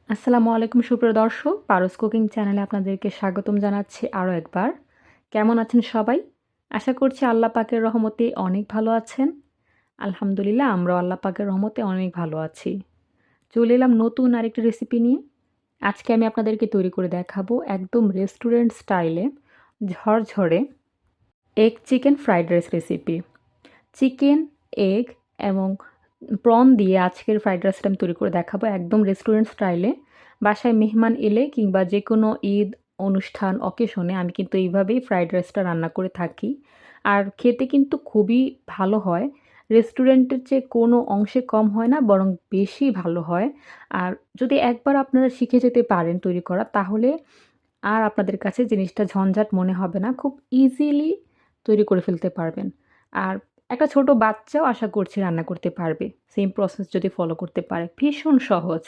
আসসালামু আলাইকুম সুপ্রিয় দর্শক, পারস কুকিং চ্যানেলে আপনাদেরকে স্বাগতম জানাচ্ছি আরও একবার। কেমন আছেন সবাই? আশা করছি আল্লাহ পাকের রহমতে অনেক ভালো আছেন। আলহামদুলিল্লাহ আমরাও আল্লাহ পাকের রহমতে অনেক ভালো আছি। চলে এলাম নতুন আরেকটি রেসিপি নিয়ে। আজকে আমি আপনাদেরকে তৈরি করে দেখাবো একদম রেস্টুরেন্ট স্টাইলে ঝরঝরে egg chicken fried rice recipe. Chicken, egg এবং প্রন দিয়ে আজকের ফ্রাইড রাইসটা আমি তৈরি করে দেখাবো একদম রেস্টুরেন্ট স্টাইলে। বাসায় মেহমান এলে কিংবা যে কোনো ঈদ, অনুষ্ঠান, অকেশনে আমি কিন্তু এইভাবেই ফ্রাইড রাইসটা রান্না করে থাকি। আর খেতে কিন্তু খুবই ভালো হয়। রেস্টুরেন্টের চেয়ে কোনো অংশে কম হয় না, বরং বেশি ভালো হয়। আর যদি একবার আপনারা শিখে যেতে পারেন তৈরি করা, তাহলে আর আপনাদের কাছে জিনিসটা ঝঞ্ঝাট মনে হবে না। খুব ইজিলি তৈরি করে ফেলতে পারবেন। আর একটা ছোট বাচ্চাও আশা করছি রান্না করতে পারবে। সেম প্রসেস যদি ফলো করতে পারে। ভীষণ সহজ।